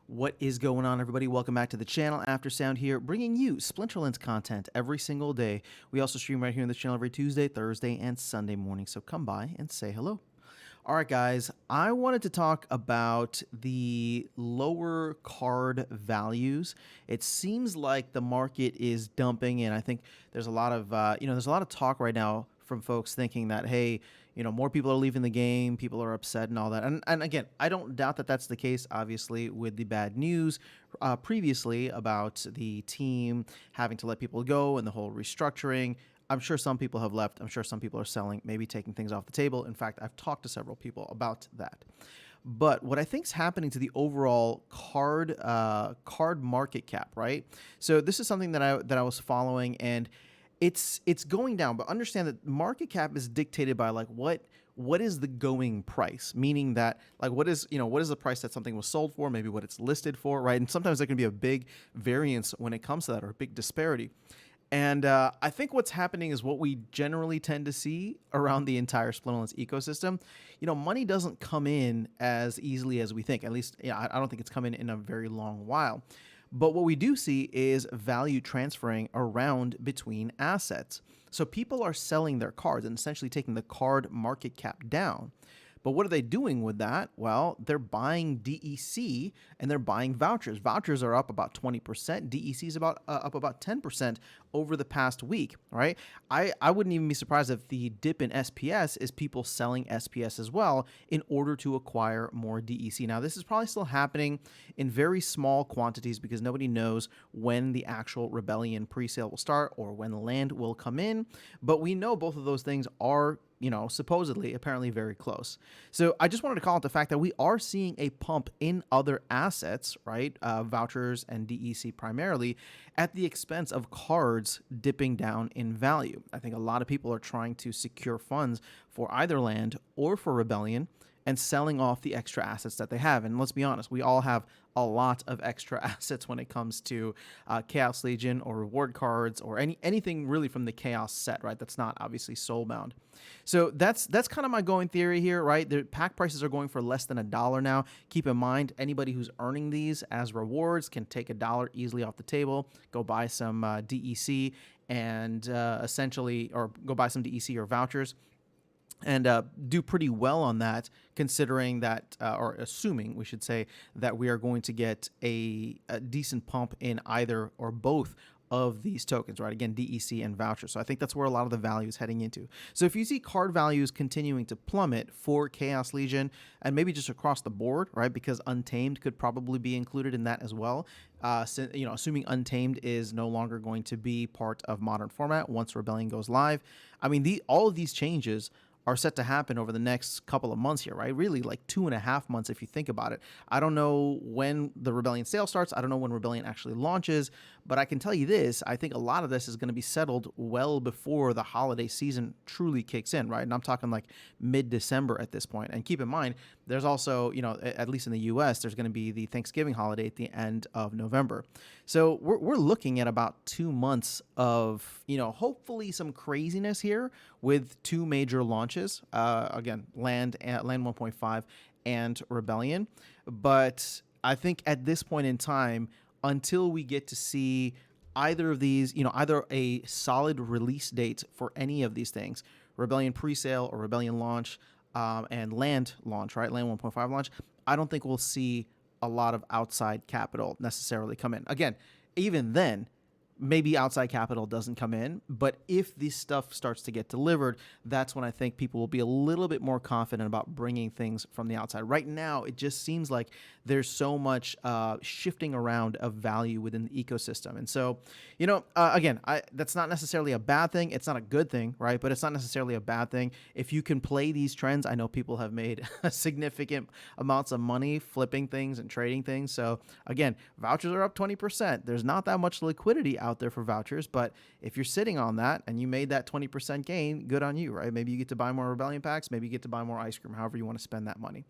What is going on, everybody? Welcome back to the channel. Aftersound here, bringing you Splinterlands content every single day. We also stream right here on this channel every Tuesday, Thursday, and Sunday morning, so come by and say hello. All right, guys, I wanted to talk about the lower card values. It seems like the market is dumping, and I think there's a lot of there's a lot of talk right now from folks thinking that, hey, more people are leaving the game, people are upset and all that. And again, I don't doubt that that's the case, obviously, with the bad news previously about the team having to let people go and the whole restructuring. I'm sure some people have left. I'm sure some people are selling, maybe taking things off the table. In fact, I've talked to several people about that. But what I think is happening to the overall card market cap, right? So this is something that I was following, and it's going down. But understand that market cap is dictated by like what is the going price, meaning that like what is the price that something was sold for, maybe what it's listed for, right? And sometimes there can be a big variance when it comes to that, or a big disparity. And I think what's happening is what we generally tend to see around the entire Splinterlands ecosystem. Money doesn't come in as easily as we think. At least, I don't think it's come in a very long while. But what we do see is value transferring around between assets. So people are selling their cards and essentially taking the card market cap down. But what are they doing with that? Well, they're buying DEC and they're buying vouchers. Vouchers are up about 20%. DEC is up about 10% over the past week, right? I wouldn't even be surprised if the dip in SPS is people selling SPS as well in order to acquire more DEC. Now, this is probably still happening in very small quantities because nobody knows when the actual Rebellion presale will start or when land will come in. But we know both of those things are supposedly, apparently very close. So I just wanted to call out the fact that we are seeing a pump in other assets, right? Vouchers and DEC primarily, at the expense of cards dipping down in value. I think a lot of people are trying to secure funds for either land or for Rebellion and selling off the extra assets that they have. And let's be honest, we all have a lot of extra assets when it comes to Chaos Legion or reward cards or anything really from the Chaos set, right? That's not obviously soulbound. So that's kind of my going theory here, right? The pack prices are going for less than $1 now. Keep in mind, anybody who's earning these as rewards can take $1 easily off the table, go buy some DEC and essentially, or go buy some DEC or vouchers, and do pretty well on that, considering that, or assuming, we should say, that we are going to get a decent pump in either or both of these tokens, right? Again, DEC and voucher. So I think that's where a lot of the value is heading into. So if you see card values continuing to plummet for Chaos Legion and maybe just across the board, right? Because Untamed could probably be included in that as well. Assuming Untamed is no longer going to be part of modern format once Rebellion goes live. I mean, all of these changes are set to happen over the next couple of months here, right? Really like 2.5 months if you think about it. I don't know when the Rebellion sale starts. I don't know when Rebellion actually launches, but I can tell you this, I think a lot of this is going to be settled well before the holiday season truly kicks in, right? And I'm talking like mid-December at this point. And keep in mind, there's also, at least in the US, there's going to be the Thanksgiving holiday at the end of November. So we're looking at about 2 months of, hopefully some craziness here with two major launches. Again, Land 1.5 and Rebellion. But I think at this point in time, until we get to see either of these, either a solid release date for any of these things, Rebellion presale or Rebellion launch, and Land launch, right? Land 1.5 launch, I don't think we'll see a lot of outside capital necessarily come in. Again, even then, maybe outside capital doesn't come in, but if this stuff starts to get delivered, that's when I think people will be a little bit more confident about bringing things from the outside. Right now, it just seems like there's so much shifting around of value within the ecosystem. And so, again, that's not necessarily a bad thing. It's not a good thing, right? But it's not necessarily a bad thing. If you can play these trends, I know people have made significant amounts of money flipping things and trading things. So again, vouchers are up 20%. There's not that much liquidity out there for vouchers, but if you're sitting on that and you made that 20% gain, good on you, right? Maybe you get to buy more Rebellion packs, maybe you get to buy more ice cream, however you want to spend that money.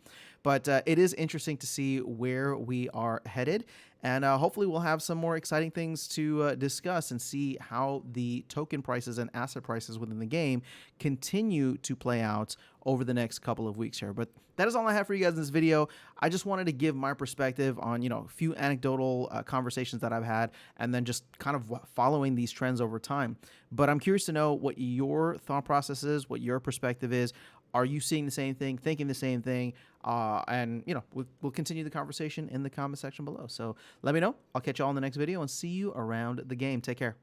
But it is interesting to see where we are headed. And hopefully, we'll have some more exciting things to discuss and see how the token prices and asset prices within the game continue to play out over the next couple of weeks here. But that is all I have for you guys in this video. I just wanted to give my perspective on, a few anecdotal conversations that I've had, and then just kind of following these trends over time. But I'm curious to know what your thought process is, what your perspective is. Are you seeing the same thing, thinking the same thing? And, we'll continue the conversation in the comment section below. So let me know. I'll catch you all in the next video and see you around the game. Take care.